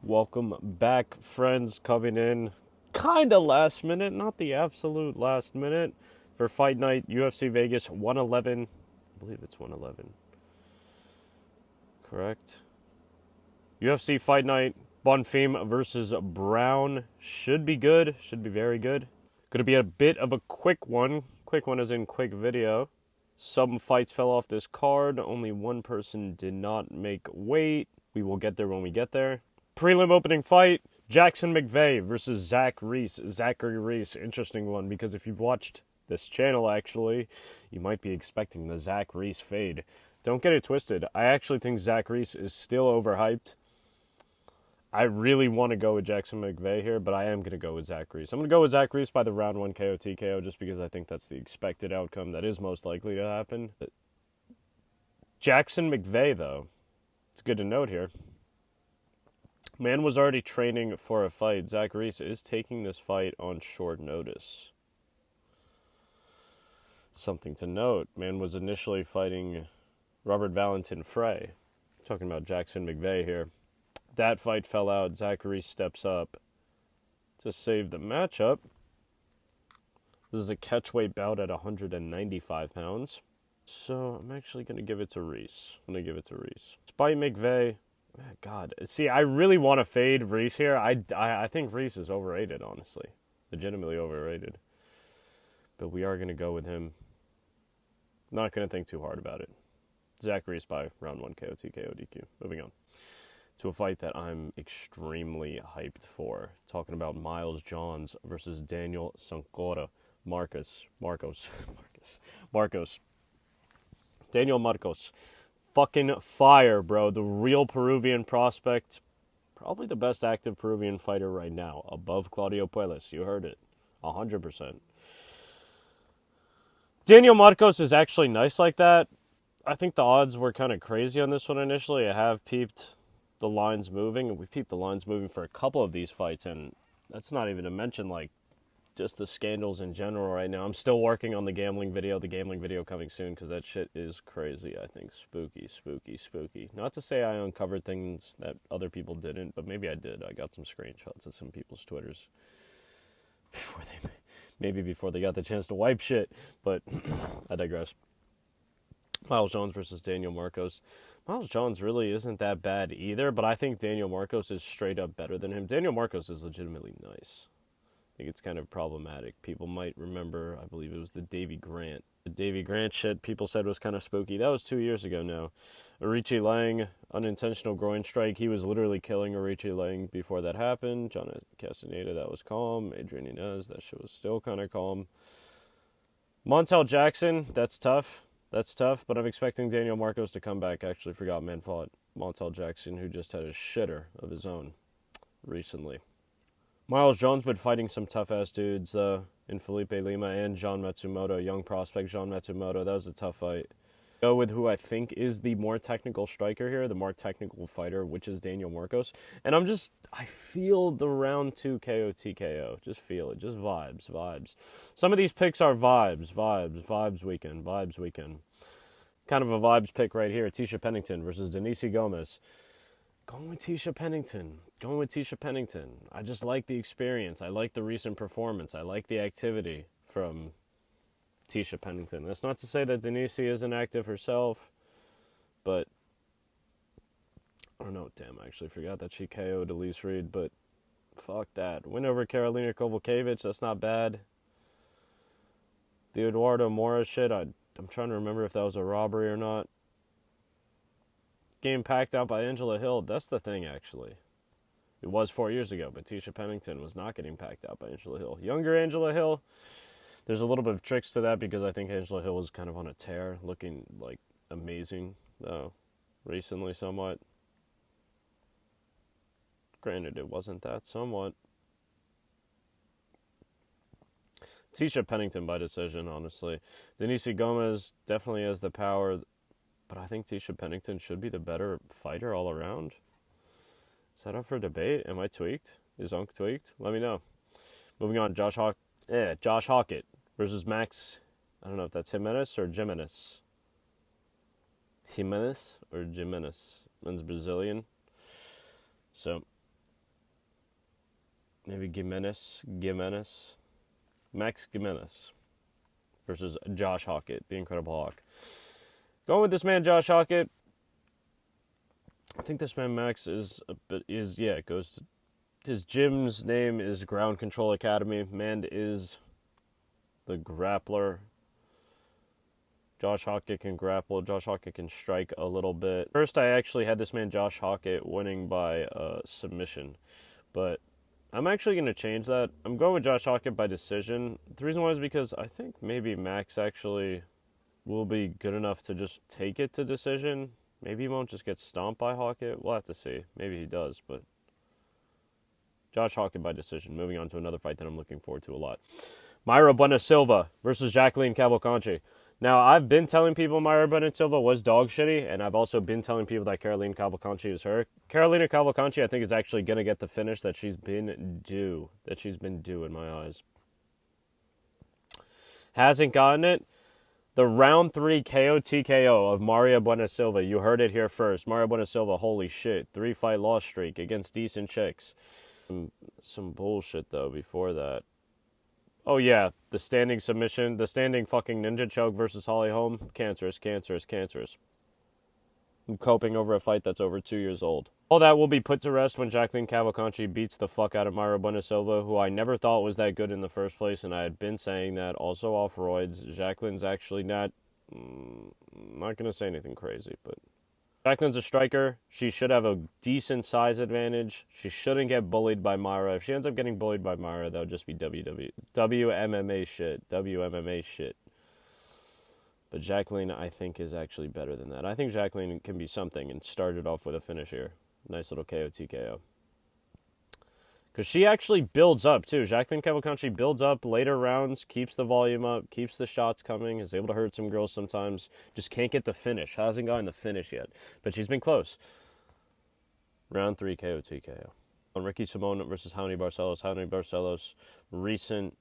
Welcome back, friends, coming in kind of last minute, not the absolute last minute, for Fight Night UFC Vegas 111. I believe it's 111. Correct? UFC Fight Night, Bonfim versus Brown. Should be good. Should be very good. Going to be a bit of a quick one. Quick one as in quick video. Some fights fell off this card. Only one person did not make weight. We will get there when we get there. Prelim opening fight, Jackson McVeigh versus Zach Reese. Zachary Reese, interesting one, because if you've watched this channel, actually, you might be expecting the Zach Reese fade. Don't get it twisted. I actually think Zach Reese is still overhyped. I really want to go with Jackson McVeigh here, but I am going to go with Zach Reese. I'm going to go with Zach Reese by the round 1 KO TKO just because I think that's the expected outcome that is most likely to happen. Jackson McVeigh, though, it's good to note here. Man was already training for a fight. Zach Reese is taking this fight on short notice. Something to note. Man was initially fighting Robert Valentin Frey. Talking about Jackson McVeigh here. That fight fell out. Zach Reese steps up to save the matchup. This is a catchweight bout at 195 pounds. So I'm actually going to give it to Reese. Despite McVeigh... God, see, I really want to fade Reese here. I think Reese is overrated, honestly. Legitimately overrated. But we are going to go with him. Not going to think too hard about it. Zach Reese by round 1 KO TKO DQ. Moving on to a fight that I'm extremely hyped for. Talking about Miles Johns versus Daniel Sancora. Marcos. Daniel Marcos. Fucking fire, bro. The real Peruvian prospect. Probably the best active Peruvian fighter right now. Above Claudio Puelles. You heard it. 100%. Daniel Marcos is actually nice like that. I think the odds were kind of crazy on this one initially. I have peeped the lines moving. And we peeped the lines moving for a couple of these fights. And that's not even to mention, like, just the scandals in general right now. I'm still working on the gambling video coming soon because that shit is crazy, I think. Spooky. Not to say I uncovered things that other people didn't, but maybe I did. I got some screenshots of some people's Twitters before they got the chance to wipe shit, but I digress. Miles Johns versus Daniel Marcos. Miles Johns really isn't that bad either, but I think Daniel Marcos is straight up better than him. Daniel Marcos is legitimately nice. I think it's kind of problematic. People might remember, I believe it was the Davy Grant. The Davy Grant shit people said was kind of spooky. That was 2 years ago now. Arichi Lang, unintentional groin strike. He was literally killing Arichi Lang before that happened. John Castaneda, that was calm. Adrian Inez, that shit was still kind of calm. Montel Jackson, that's tough, but I'm expecting Daniel Marcos to come back. Actually forgot man fought Montel Jackson, who just had a shitter of his own recently. Miles Johns been fighting some tough-ass dudes, in Felipe Lima and John Matsumoto, young prospect John Matsumoto. That was a tough fight. Go with who I think is the more technical striker here, the more technical fighter, which is Daniel Marcos. And I feel the round 2 KO TKO. Just feel it. Just vibes. Some of these picks are vibes weekend. Kind of a vibes pick right here. Tisha Pennington versus Denise Gomez. Going with Tisha Pennington. I just like the experience. I like the recent performance. I like the activity from Tisha Pennington. That's not to say that Denise isn't active herself, but I don't know. Damn, I actually forgot that she KO'd Elise Reed, but fuck that. Win over Karolina Kowalkiewicz, that's not bad. The Eduardo Mora shit, I'm trying to remember if that was a robbery or not. Game packed out by Angela Hill. That's the thing, actually. It was 4 years ago, but Tisha Pennington was not getting packed out by Angela Hill. Younger Angela Hill, there's a little bit of tricks to that because I think Angela Hill was kind of on a tear, looking like amazing, recently somewhat. Granted, it wasn't that somewhat. Tisha Pennington by decision, honestly. Denise Gomez definitely has the power, but I think Tisha Pennington should be the better fighter all around. Is that up for debate? Am I tweaked? Is Unk tweaked? Let me know. Moving on, Josh Hawkett versus Max. I don't know if that's Jimenez or Jimenez. Jimenez. One's Brazilian. So, maybe Max Gimenez versus Josh Hockett, the Incredible Hawk. Going with this man, Josh Hockett. I think this man Max his gym's name is Ground Control Academy. Man is the grappler. Josh Hockett can grapple. Josh Hockett can strike a little bit. First, I actually had this man Josh Hockett winning by submission, but I'm actually going to change that. I'm going with Josh Hockett by decision. The reason why is because I think maybe Max actually will be good enough to just take it to decision. Maybe he won't just get stomped by Hockett. We'll have to see. Maybe he does, but Josh Hockett by decision. Moving on to another fight that I'm looking forward to a lot. Mayra Bueno Silva versus Jacqueline Cavalcanti. Now, I've been telling people Mayra Bueno Silva was dog shitty, and I've also been telling people that Caroline Cavalcanti is her. Carolina Cavalcanti, I think, is actually going to get the finish that she's been due in my eyes. Hasn't gotten it. The round 3 KO TKO of Mayra Bueno Silva. You heard it here first. Mayra Bueno Silva, holy shit. 3-fight loss streak against decent chicks. Some bullshit, though, before that. Oh, yeah. The standing submission. The standing fucking ninja choke versus Holly Holm. Cancerous. I'm coping over a fight that's over 2 years old. All that will be put to rest when Jacqueline Cavalcanti beats the fuck out of Mayra Bueno Silva, who I never thought was that good in the first place, and I had been saying that also off roids. Jacqueline's actually not going to say anything crazy, but Jacqueline's a striker. She should have a decent size advantage. She shouldn't get bullied by Mayra. If she ends up getting bullied by Mayra, that would just be WMMA shit. But Jacqueline, I think, is actually better than that. I think Jacqueline can be something and started off with a finish here. Nice little KO TKO. Because she actually builds up, too. Jacqueline Cavalcanti builds up later rounds, keeps the volume up, keeps the shots coming, is able to hurt some girls sometimes. Just can't get the finish. Hasn't gotten the finish yet. But she's been close. Round 3 KO TKO. On Ricky Simon versus Raoni Barcelos. Raoni Barcelos, recent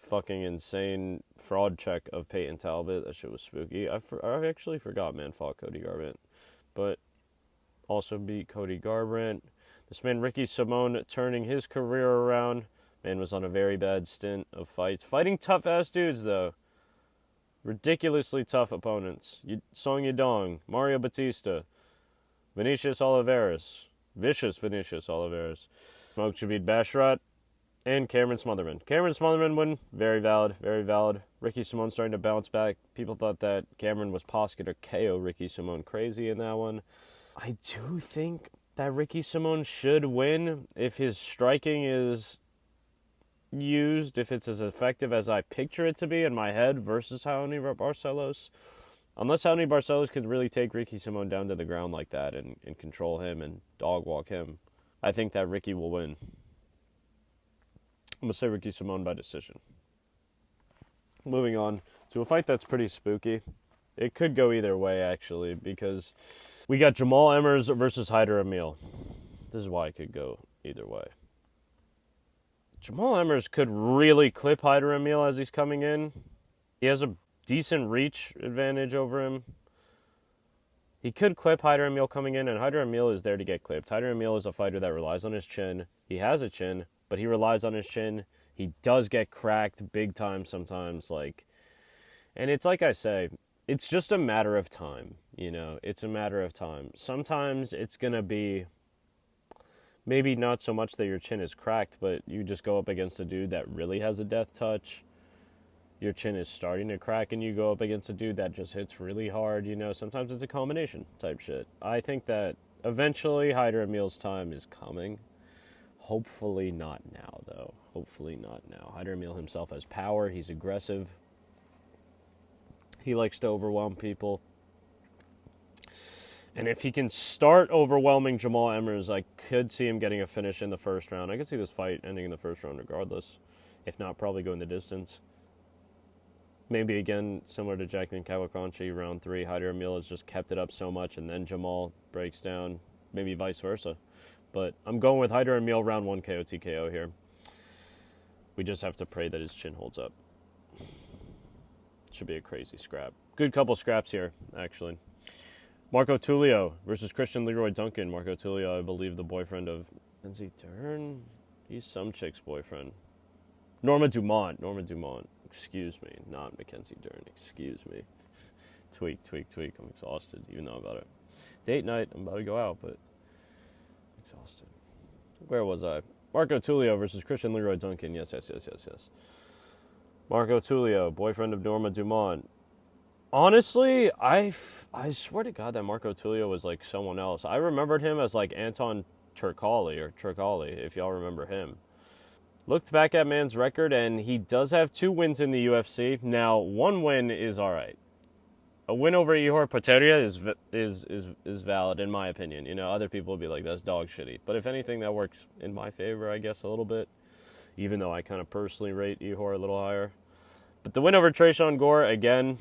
fucking insane fraud check of Peyton Talbot. That shit was spooky. I actually forgot, man, fought Cody Garbrandt. But also beat Cody Garbrandt. This man, Ricky Simon, turning his career around. Man was on a very bad stint of fights. Fighting tough-ass dudes, though. Ridiculously tough opponents. Song Yadong, Mario Batista, Vinicius Oliveras, vicious Vinicius Oliveras, Smoke Javid Basharat, and Cameron Smotherman. Cameron Smotherman win. Very valid, very valid. Ricky Simon starting to bounce back. People thought that Cameron was possibly to KO Ricky Simon crazy in that one. I do think that Ricky Simon should win if his striking is used, if it's as effective as I picture it to be in my head versus Raoni Barcelos. Unless Raoni Barcelos could really take Ricky Simon down to the ground like that and control him and dog walk him, I think that Ricky will win. I'm going to say Ricky Simon by decision. Moving on to a fight that's pretty spooky. It could go either way, actually, because we got Jamal Emmers versus Haider Emil. This is why it could go either way. Jamal Emmers could really clip Haider Emil as he's coming in. He has a decent reach advantage over him. He could clip Haider Emil coming in, and Haider Emil is there to get clipped. Haider Emil is a fighter that relies on his chin. He has a chin, but he relies on his chin. He does get cracked big time sometimes, and it's like I say, it's just a matter of time, it's a matter of time. Sometimes it's going to be maybe not so much that your chin is cracked, but you just go up against a dude that really has a death touch. Your chin is starting to crack and you go up against a dude that just hits really hard, Sometimes it's a combination type shit. I think that eventually Haider Emil's time is coming. Hopefully not now, though. Hopefully not now. Haider Emil himself has power. He's aggressive. He likes to overwhelm people. And if he can start overwhelming Jamal Emmers, I could see him getting a finish in the first round. I could see this fight ending in the first round regardless. If not, probably going the distance. Maybe, again, similar to Jacqueline Cavalcanti, round 3. Haider Emil has just kept it up so much, and then Jamal breaks down. Maybe vice versa. But I'm going with Haider Emil, round 1 KO TKO here. We just have to pray that his chin holds up. Should be a crazy scrap. Good couple scraps here, actually. Marco Tulio versus Christian Leroy Duncan. Marco Tulio, I believe, the boyfriend of Lindsay Dern. He's some chick's boyfriend. Norma Dumont. Norma Dumont. Excuse me. Not Mackenzie Dern. Excuse me. Tweak. I'm exhausted, even though I'm about it. Date night. I'm about to go out, but I'm exhausted. Where was I? Marco Tulio versus Christian Leroy Duncan. Yes. Marco Tulio, boyfriend of Norma Dumont. Honestly, I swear to God that Marco Tulio was like someone else. I remembered him as like Anton Turkalj, if y'all remember him. Looked back at man's record, and he does have 2 wins in the UFC. Now, 1 win is all right. A win over Ihor Potieria is valid in my opinion. You know, other people would be like, that's dog shitty. But if anything, that works in my favor, I guess, a little bit. Even though I kind of personally rate Ihor a little higher. But the win over Tresean Gore, again,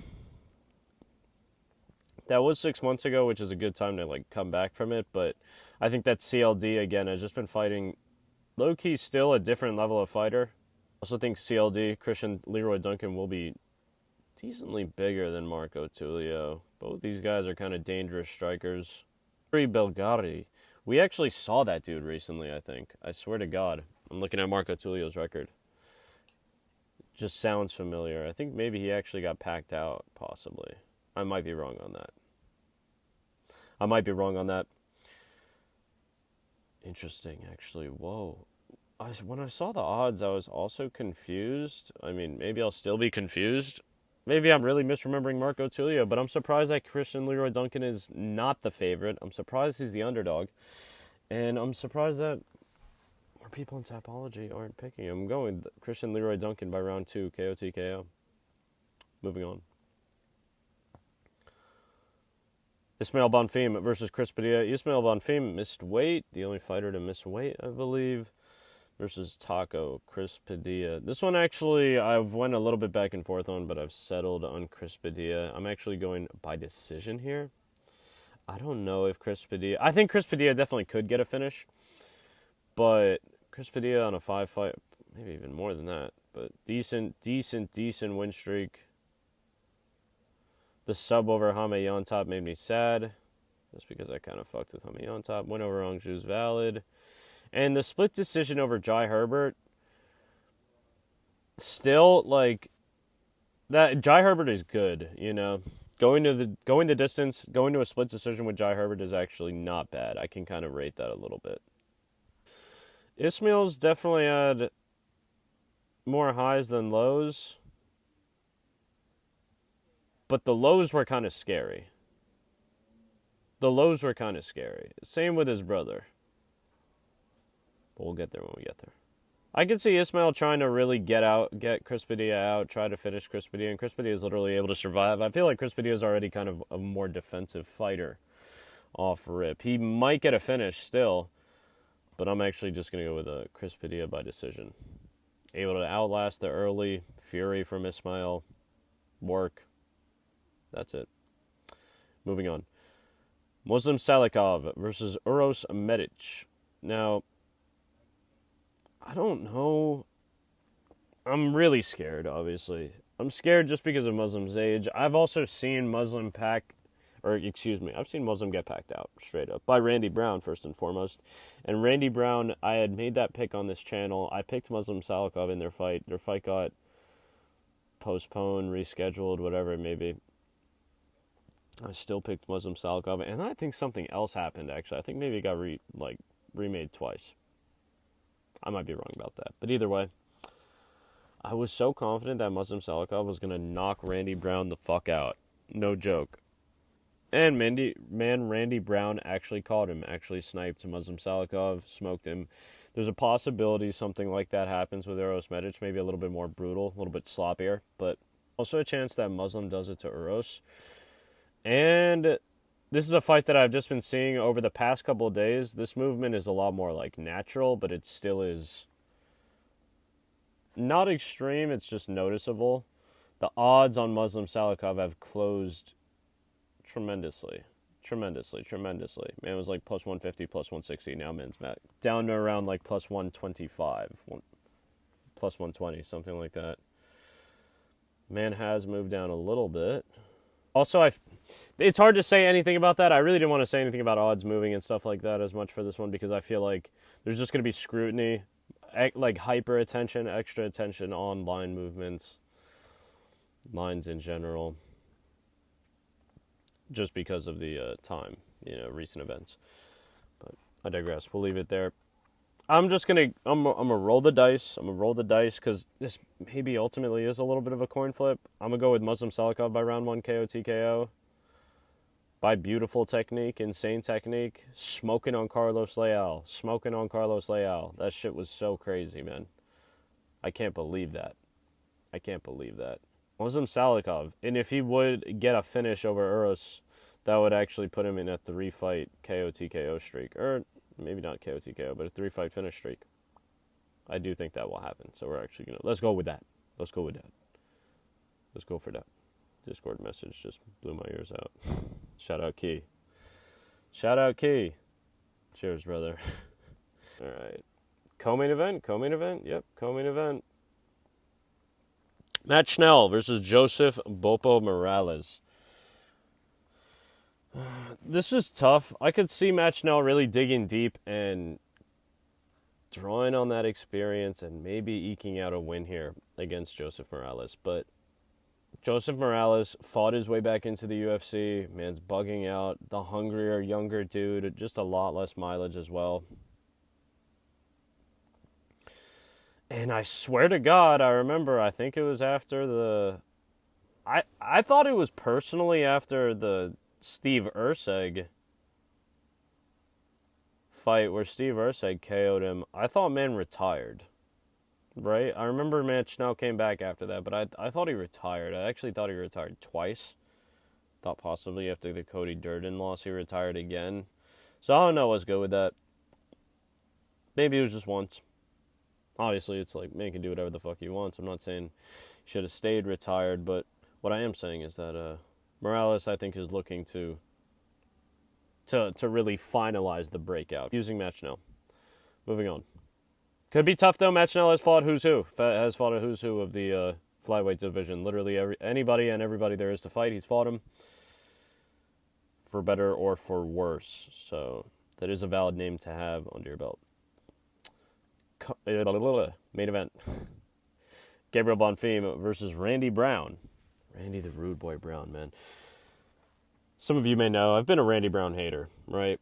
that was 6 months ago, which is a good time to like come back from it. But I think that CLD, again, has just been fighting low-key still a different level of fighter. I also think CLD, Christian Leroy Duncan, will be decently bigger than Marco Tulio. Both these guys are kind of dangerous strikers. Yuri Belgari. We actually saw that dude recently, I think. I swear to God. I'm looking at Marco Tulio's record. Just sounds familiar. I think maybe he actually got packed out, possibly. I might be wrong on that. Interesting, actually. Whoa. When I saw the odds, I was also confused. I mean, maybe I'll still be confused. Maybe I'm really misremembering Marco Tulio, but I'm surprised that Christian Leroy Duncan is not the favorite. I'm surprised he's the underdog. And I'm surprised that more people in Tapology aren't picking him. I'm going with Christian Leroy Duncan by round 2, KO TKO. Moving on. Ismael Bonfim versus Chris Padilla. Ismael Bonfim missed weight. The only fighter to miss weight, I believe. Versus Taco, Chris Padilla. This one actually, I've went a little bit back and forth on, but I've settled on Chris Padilla. I'm actually going by decision here. I don't know if Chris Padilla... I think Chris Padilla definitely could get a finish. But Chris Padilla on a 5-fight, maybe even more than that. But decent win streak. The sub over Hame Yontop made me sad. Just because I kind of fucked with Hame Yontop. Win over Angju's valid. And the split decision over Jai Herbert, still, like, that Jai Herbert is good, you know. Going the distance, going to a split decision with Jai Herbert is actually not bad. I can kind of rate that a little bit. Ismail's definitely had more highs than lows. But the lows were kind of scary. Same with his brother. But we'll get there when we get there. I could see Ismail trying to really get Chris Padilla out, try to finish Chris Padilla, and Chris Padilla is literally able to survive. I feel like Chris Padilla is already kind of a more defensive fighter off rip. He might get a finish still, but I'm actually just going to go with a Chris Padilla by decision. Able to outlast the early fury from Ismail. Work. That's it. Moving on. Muslim Salikov versus Uros Medic. Now, I don't know. I'm really scared, obviously. I'm scared just because of Muslim's age. I've also seen Muslim I've seen Muslim get packed out, straight up, by Randy Brown, first and foremost. And Randy Brown, I had made that pick on this channel. I picked Muslim Salikov in their fight. Their fight got postponed, rescheduled, whatever it may be. I still picked Muslim Salikov, and I think something else happened, actually. I think maybe it got remade twice. I might be wrong about that. But either way, I was so confident that Muslim Salikov was going to knock Randy Brown the fuck out. No joke. And Randy Brown actually caught him, actually sniped Muslim Salikov, smoked him. There's a possibility something like that happens with Uros Medic, maybe a little bit more brutal, a little bit sloppier, but also a chance that Muslim does it to Uros. And this is a fight that I've just been seeing over the past couple of days. This movement is a lot more like natural, but it still is not extreme. It's just noticeable. The odds on Muslim Salikov have closed tremendously. Man was like plus 150, plus 160. Now man's back down to around like plus 125, plus 120, something like that. Man has moved down a little bit. Also, it's hard to say anything about that. I really didn't want to say anything about odds moving and stuff like that as much for this one because I feel like there's just going to be scrutiny. like hyper attention, extra attention on line movements, lines in general, just because of the time, recent events. But I digress. We'll leave it there. I'm gonna roll the dice. I'm gonna roll the dice because this maybe ultimately is a little bit of a coin flip. I'm gonna go with Muslim Salikov by round 1 KO TKO. By beautiful technique, insane technique, smoking on Carlos Leal. That shit was so crazy, man. I can't believe that. Muslim Salikov, and if he would get a finish over Uros, that would actually put him in a 3-fight KO TKO streak, or maybe not KO TKO, but a 3-fight finish streak. I do think that will happen. So we're actually let's go with that. Let's go for that. Discord message just blew my ears out. Shout out Key. Cheers, brother. All right. Co-main event. Yep, co-main event. Matt Schnell versus Joseph Bopo Morales. This was tough. I could see Matt Schnell really digging deep and drawing on that experience and maybe eking out a win here against Joseph Morales. But Joseph Morales fought his way back into the UFC. Man's bugging out. The hungrier, younger dude. Just a lot less mileage as well. And I swear to God, I think it was after the... I thought it was personally after the Steve Erceg fight where Steve Erceg KO'd him. I thought man retired. Right? I remember Matt Schnell came back after that, but I thought he retired. I actually thought he retired twice. Thought possibly after the Cody Durden loss he retired again. So I don't know what's good with that. Maybe it was just once. Obviously, it's like, man can do whatever the fuck he wants. I'm not saying he should have stayed retired, but what I am saying is that Morales, I think, is looking to really finalize the breakout using Matt Schnell. Moving on. Could be tough, though. Matt Schnell has fought who's who. Has fought a who's who of the flyweight division. Literally anybody and everybody there is to fight, he's fought him. For better or for worse. So that is a valid name to have under your belt. Main event. Gabriel Bonfim versus Randy Brown. Randy the Rude Boy Brown, man. Some of you may know, I've been a Randy Brown hater, right?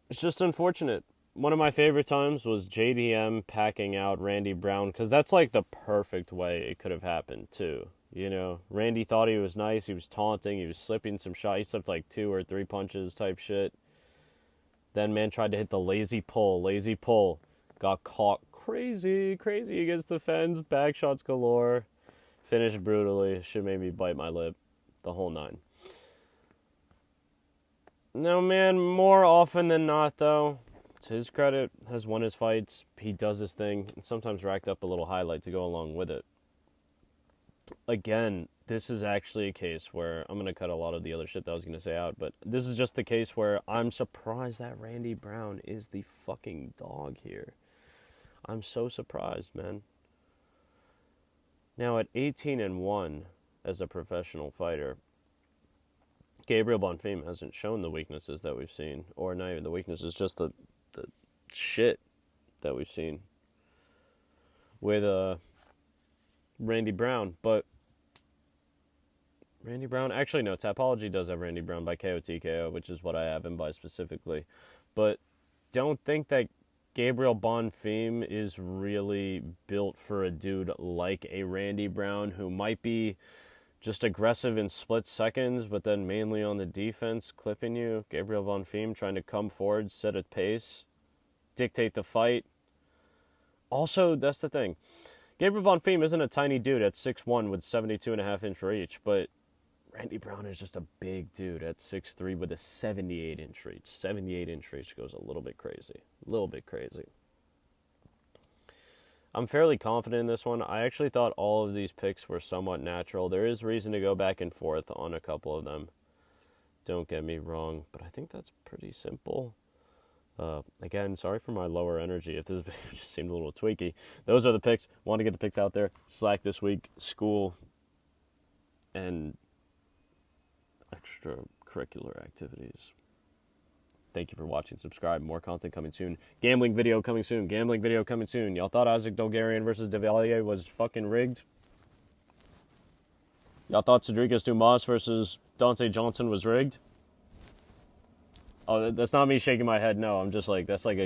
It's just unfortunate. One of my favorite times was JDM packing out Randy Brown, because that's like the perfect way it could have happened, too. Randy thought he was nice, he was taunting, he was slipping some shots, he slipped like 2 or 3 punches type shit. Then man tried to hit the lazy pull. Got caught crazy against the fence, back shots galore. Finished brutally, shit made me bite my lip, the whole 9. Now, man, more often than not, though, to his credit, has won his fights. He does his thing, and sometimes racked up a little highlight to go along with it. Again, this is actually a case where I'm going to cut a lot of the other shit that I was going to say out, but this is just the case where I'm surprised that Randy Brown is the fucking dog here. I'm so surprised, man. Now, at 18-1 as a professional fighter, Gabriel Bonfim hasn't shown the weaknesses that we've seen, or not even the weaknesses, just the shit that we've seen with Randy Brown. But Randy Brown, actually no, Tapology does have Randy Brown by KO TKO, which is what I have him by specifically. But don't think that Gabriel Bonfim is really built for a dude like a Randy Brown, who might be just aggressive in split seconds, but then mainly on the defense, clipping you. Gabriel Bonfim trying to come forward, set a pace, dictate the fight. Also, that's the thing. Gabriel Bonfim isn't a tiny dude at 6'1" with 72.5-inch reach, but Randy Brown is just a big dude at 6'3" with a 78-inch reach. 78-inch reach goes a little bit crazy. I'm fairly confident in this one. I actually thought all of these picks were somewhat natural. There is reason to go back and forth on a couple of them. Don't get me wrong, but I think that's pretty simple. Again, sorry for my lower energy if this video just seemed a little tweaky. Those are the picks. Want to get the picks out there. Slack this week, school, and extracurricular activities. Thank you for watching. Subscribe. More content coming soon. Gambling video coming soon. Gambling video coming soon. Y'all thought Isaac Dolgarian versus Devalier was fucking rigged? Y'all thought Cedric Dumas versus Dante Johnson was rigged? Oh, that's not me shaking my head. No, I'm just like, that's like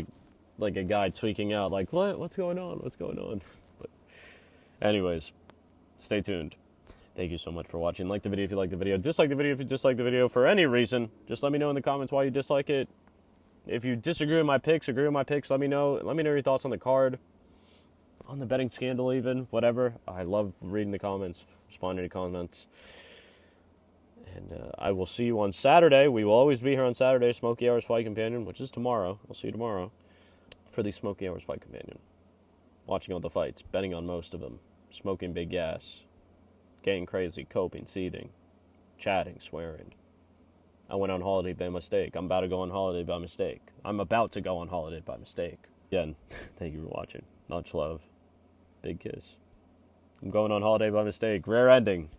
a guy tweaking out. Like, what? What's going on? What's going on? But anyways, stay tuned. Thank you so much for watching. Like the video if you like the video. Dislike the video if you dislike the video for any reason. Just let me know in the comments why you dislike it. If you disagree with my picks, agree with my picks, let me know. Let me know your thoughts on the card, on the betting scandal even, whatever. I love reading the comments, responding to comments. And I will see you on Saturday. We will always be here on Saturday, Smoky Hours Fight Companion, which is tomorrow. I'll see you tomorrow for the Smoky Hours Fight Companion. Watching all the fights, betting on most of them, smoking big gas, getting crazy, coping, seething, chatting, swearing. I went on holiday by mistake. I'm about to go on holiday by mistake. I'm about to go on holiday by mistake. Again, thank you for watching. Much love. Big kiss. I'm going on holiday by mistake. Rare ending.